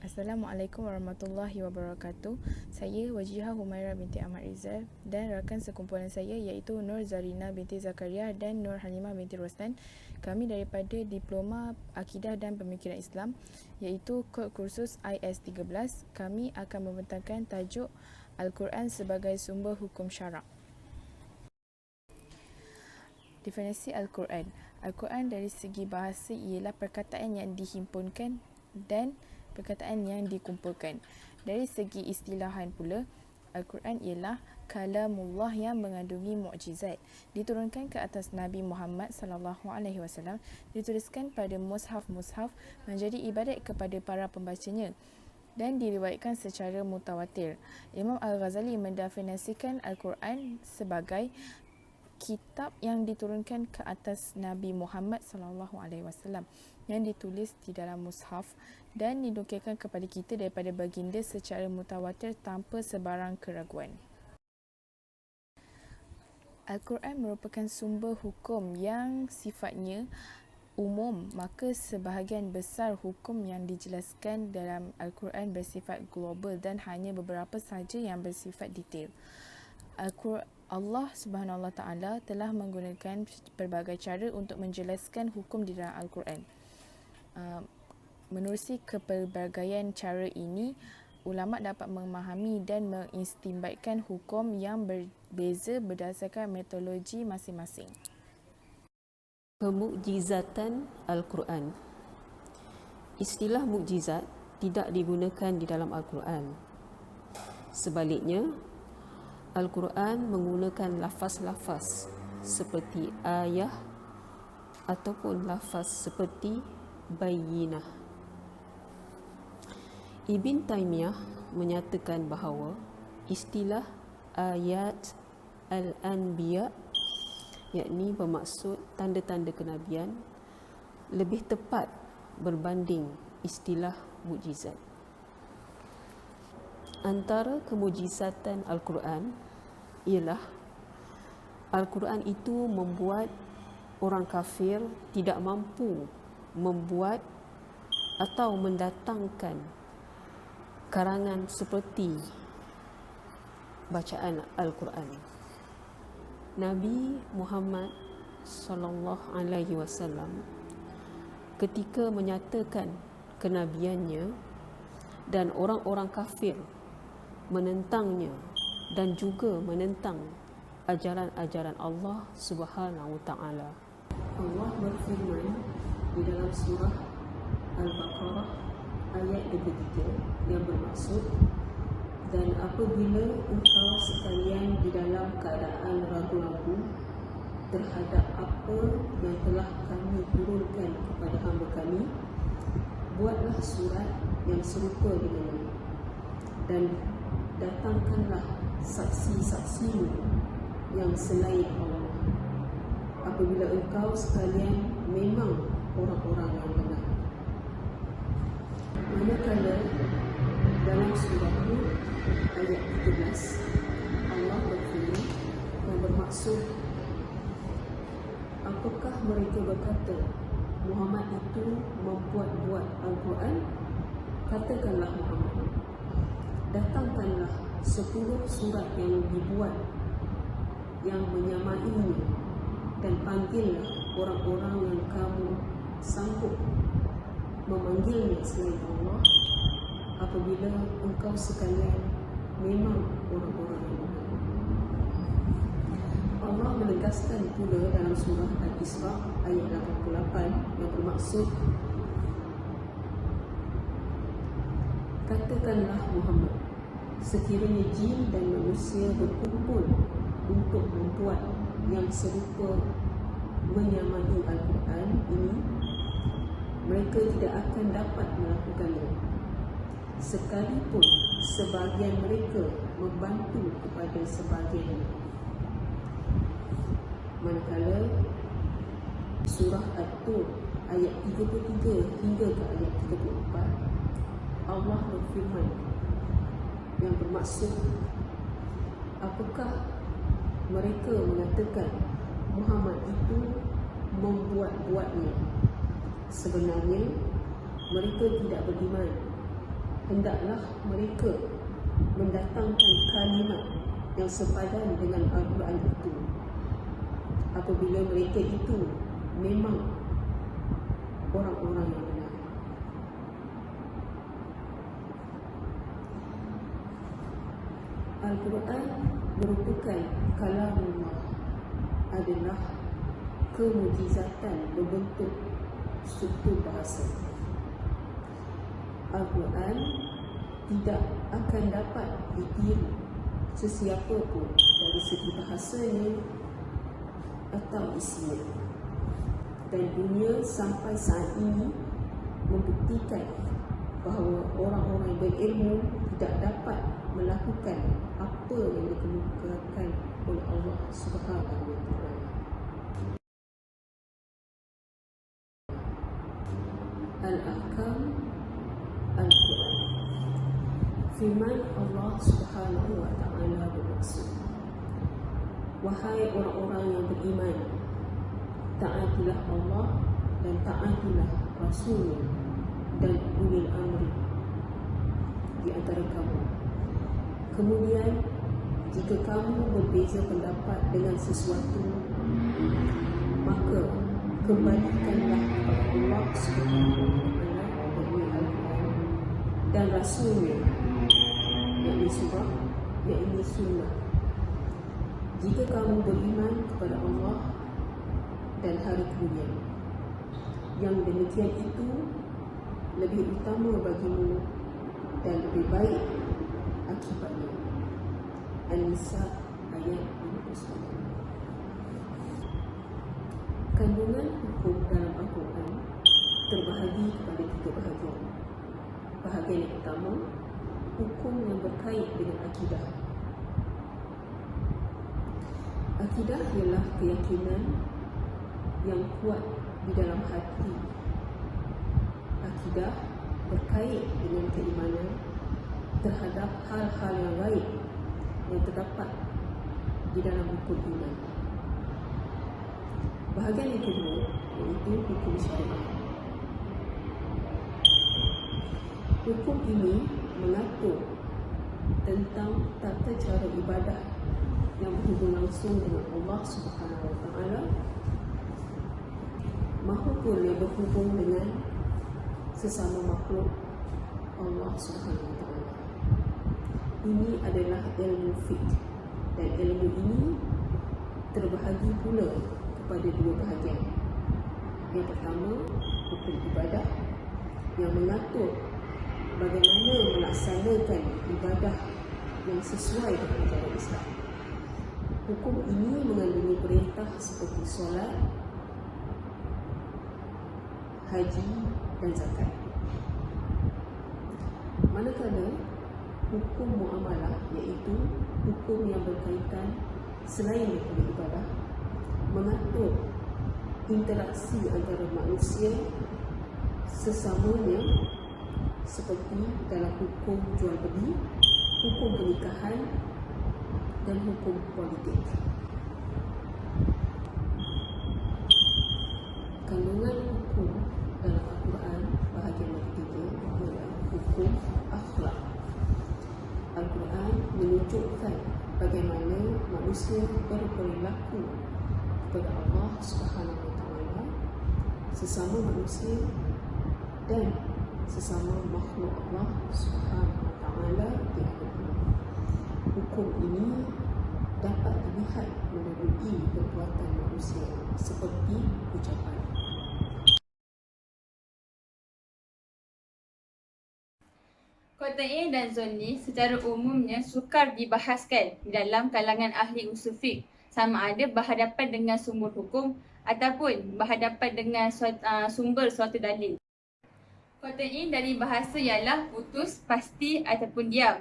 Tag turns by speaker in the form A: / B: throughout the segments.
A: Assalamualaikum warahmatullahi wabarakatuh. Saya Wajihah Humaira binti Ahmad Rizal dan rakan sekumpulan saya iaitu Nur Zarina binti Zakaria dan Nur Halimah binti Roslan. Kami daripada Diploma Akidah dan Pemikiran Islam iaitu kod kursus IS13. Kami akan membentangkan tajuk Al-Quran sebagai sumber hukum syarak. Definisi Al-Quran. Al-Quran dari segi bahasa ialah perkataan yang dihimpunkan dan perkataan yang dikumpulkan. Dari segi istilahan pula, Al-Quran ialah kalamullah yang mengandungi mukjizat. Diturunkan ke atas Nabi Muhammad SAW, dituliskan pada mushaf-mushaf, menjadi ibadat kepada para pembacanya dan diriwayatkan secara mutawatir. Imam Al-Ghazali mendefinisikan Al-Quran sebagai kitab yang diturunkan ke atas Nabi Muhammad SAW yang ditulis di dalam mushaf dan dinukilkan kepada kita daripada baginda secara mutawatir tanpa sebarang keraguan. Al-Quran merupakan sumber hukum yang sifatnya umum, maka sebahagian besar hukum yang dijelaskan dalam Al-Quran bersifat global dan hanya beberapa sahaja yang bersifat detail. Allah Subhanahu Wa Taala telah menggunakan pelbagai cara untuk menjelaskan hukum di dalam Al-Quran. Menerusi kepelbagaian cara ini, ulama dapat memahami dan mengistinbatkan hukum yang berbeza berdasarkan metodologi masing-masing.
B: Kemukjizatan Al-Quran. Istilah mukjizat tidak digunakan di dalam Al-Quran. Sebaliknya, Al-Quran menggunakan lafaz-lafaz seperti ayah ataupun lafaz seperti bayyinah. Ibn Taymiyah menyatakan bahawa istilah ayat al-anbiya, yakni bermaksud tanda-tanda kenabian, lebih tepat berbanding istilah mukjizat. Antara kemujizatan Al-Quran ialah Al-Quran itu membuat orang kafir tidak mampu membuat atau mendatangkan karangan seperti bacaan Al-Quran. Nabi Muhammad sallallahu alaihi wasallam ketika menyatakan kenabiannya dan orang-orang kafir menentangnya dan juga menentang ajaran-ajaran Allah Subhanahu Wa Taala. Allah berfirman di dalam surah Al-Baqarah ayat 23 yang bermaksud, dan apabila engkau sekalian di dalam keadaan ragu-ragu terhadap apa yang telah kami turunkan kepada hamba kami, buatlah surat yang serupa dengannya dan datangkanlah saksi-saksimu yang selain Allah apabila engkau sekalian memang orang-orang yang benar. Manakala dalam surah Hud ayat 13 Allah berfirman yang bermaksud, apakah mereka berkata Muhammad itu membuat-buat Al-Quran? Katakanlah Muhammad, datangkanlah 10 surat yang dibuat yang menyamainya dan panggillah orang-orang yang kamu sanggup memanggilnya selain Allah apabila engkau sekalian memang orang-orang yang benar. Allah menegaskan pula dalam surah Al-Isra ayat 88 yang bermaksud, katakanlah Muhammad, sekiranya jin dan manusia berkumpul untuk membuat yang serupa menyamai Al-Quran ini, mereka tidak akan dapat melakukannya, sekalipun sebahagian mereka membantu kepada sebahagian. Manakala surah At-Tur ayat 33 hingga ke ayat 34 Allah berfirman yang bermaksud, apakah mereka mengatakan Muhammad itu membuat-buatnya? Sebenarnya mereka tidak beriman hendaklah mereka mendatangkan kalimat yang sepadan dengan Al-Quran itu apabila mereka itu memang orang-orang yang benar. Al-Quran merupakan kalamullah, adalah kemujizatan berbentuk struktur bahasa. Al-Quran tidak akan dapat ditiru sesiapa pun dari segi bahasanya atau isinya. Dan dunia sampai saat ini membuktikan bahawa orang-orang yang berilmu tidak dapat melakukan apa yang dikemukakan oleh Allah Subhanahu wa Ta'ala. Al-Ahkam Al-Quran. Firman Allah Subhanahu wa Ta'ala bermaksud, wahai orang-orang yang beriman, taatilah Allah dan taatilah Rasul dan ulil amri di antara kamu. Kemudian, jika kamu berbeza pendapat dengan sesuatu, maka kembalikanlah kepada Allah Subhanahu wa Ta'ala dan Rasulnya, yakni surah, yakni sunnah. Jika kamu beriman kepada Allah dan hari kemudian, yang demikian itu lebih utama bagimu dan lebih baik akibatnya. An-Nisa ayat 59. Kandungan hukum dalam Al-Quran terbahagi kepada 3 bahagian. Bahagian yang pertama, hukum yang berkait dengan akidah. Akidah ialah keyakinan yang kuat di dalam hati. Akidah berkait dengan keimanan terhadap hal-hal yang baik yang terdapat di dalam hukum iman. Bahagian yang kedua iaitu hukum syariat. Hukum ini mengatur tentang tata cara ibadah yang berhubung langsung dengan Allah Subhanahu wa Ta'ala mahupun yang berhubung dengan sesama makhluk Allah Subhanahu wa Ta'ala. Ini adalah ilmu fiqh, dan ilmu ini terbahagi pula kepada 2 bahagian. Yang pertama, hukum ibadah yang mengatur bagaimana melaksanakan ibadah yang sesuai dengan cara Islam. Hukum ini mengandungi perintah seperti solat, haji dan zakat. Manakala hukum muamalah, iaitu hukum yang berkaitan selain daripada ibadah, mengatur interaksi antara manusia sesamanya seperti dalam hukum jual beli, hukum pernikahan dan hukum politik. Kandungan hukum dalam Al-Quran bahagian yang ketiga ialah hukum akhlak. Al-Quran menunjukkan bagaimana manusia berperilaku kepada Allah Subhanahu wa Ta'ala, sesama manusia dan sesama makhluk Allah Subhanahu wa Ta'ala di akhirat. Hukum ini dapat dilihat melalui perbuatan manusia seperti ucapan.
C: Qat'i dan Zanni secara umumnya sukar dibahaskan di dalam kalangan ahli usul fiqh, sama ada berhadapan dengan sumber hukum ataupun berhadapan dengan sumber suatu dalil. Qat'i dari bahasa ialah putus, pasti ataupun diam.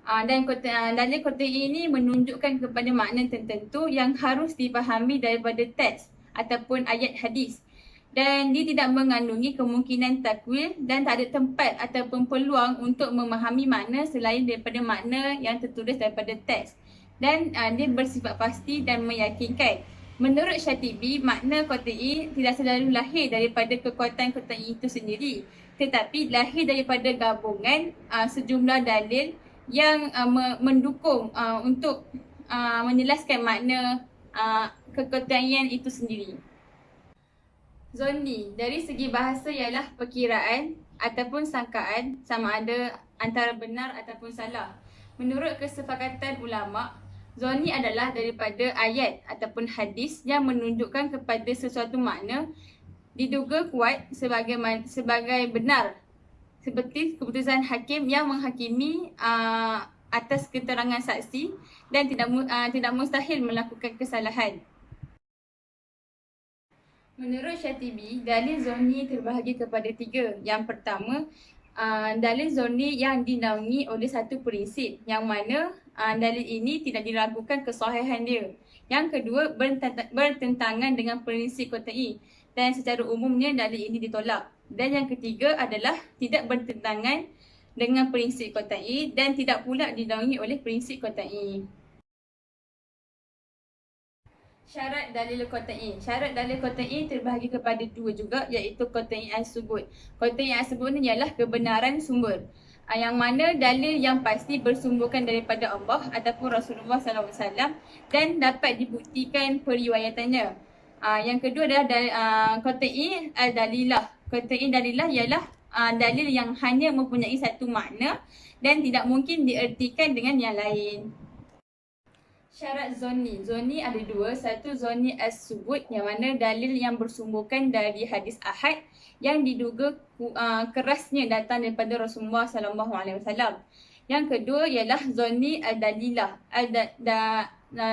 C: Dan dalil qat'i ini menunjukkan kepada makna tertentu yang harus dipahami daripada teks ataupun ayat hadis. Dan dia tidak mengandungi kemungkinan takwil dan tak ada tempat ataupun peluang untuk memahami makna selain daripada makna yang tertulis daripada teks. Dan dia bersifat pasti dan meyakinkan. Menurut Syatibi, makna qat'i tidak selalu lahir daripada kekuatan qat'i itu sendiri. tetapi lahir daripada gabungan sejumlah dalil yang mendukung untuk menjelaskan makna kekontaian itu sendiri. Zonni dari segi bahasa ialah perkiraan ataupun sangkaan sama ada antara benar ataupun salah. Menurut kesepakatan ulama, zonni adalah daripada ayat ataupun hadis yang menunjukkan kepada sesuatu makna diduga kuat sebagai benar, seperti keputusan hakim yang menghakimi atas keterangan saksi dan tidak mustahil melakukan kesalahan. Menurut Syatibi, dalil zonni terbahagi kepada 3. Yang pertama, dalil zonni yang dinaungi oleh satu prinsip yang mana dalil ini tidak diragukan kesahihan dia. Yang kedua, bertentangan dengan prinsip qat'i dan secara umumnya dalil ini ditolak. Dan yang ketiga adalah tidak bertentangan dengan prinsip qat'i dan tidak pula dinaungi oleh prinsip qat'i. Syarat dalil qat'i. Syarat dalil qat'i terbahagi kepada 2 juga, iaitu qat'i as-subut. Qat'i as-subut ni ialah kebenaran sumber. Yang mana dalil yang pasti bersumberkan daripada Allah ataupun Rasulullah SAW dan dapat dibuktikan periwayatannya. Yang kedua adalah qat'i al-dalilah. Qat'i dalilah ialah dalil yang hanya mempunyai satu makna dan tidak mungkin diertikan dengan yang lain. Syarat zonni. Zonni ada 2. Satu, zonni as-subut yang mana dalil yang bersumberkan dari hadis ahad yang diduga kerasnya datang daripada Rasulullah SAW. Yang kedua ialah zonni al-dalilah.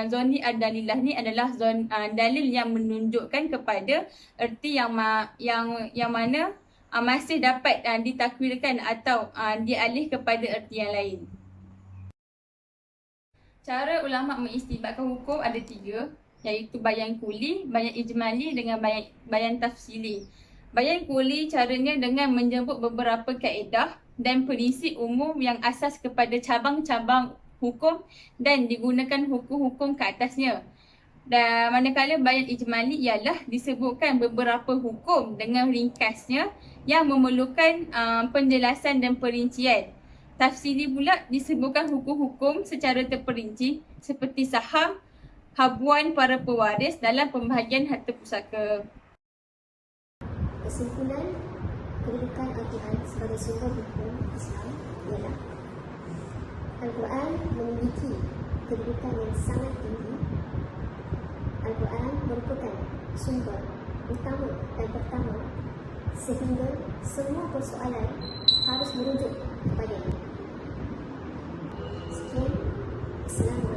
C: Zonni al-dalilah ni adalah dalil yang menunjukkan kepada erti yang mana masih dapat ditakwilkan atau dialih kepada erti yang lain. Cara ulama mengistibatkan hukum ada 3, iaitu bayan kuli, bayan ijmali dengan bayan tafsili. Bayan kuli caranya dengan menyebut beberapa kaedah dan prinsip umum yang asas kepada cabang-cabang hukum dan digunakan hukum-hukum ke atasnya. Dan manakala bayan ijmali ialah disebutkan beberapa hukum dengan ringkasnya yang memerlukan penjelasan dan perincian. Tafsili pula disebutkan hukum-hukum secara terperinci seperti saham, habuan para pewaris dalam pembahagian harta pusaka.
D: Kesimpulan, kedudukan Al-Quran sebagai sumber hukum Islam ialah Al-Quran memiliki kedudukan yang sangat tinggi. Al-Quran merupakan sumber utama dan pertama sehingga semua persoalan harus merujuk kepadanya. Sekian. Assalamualaikum.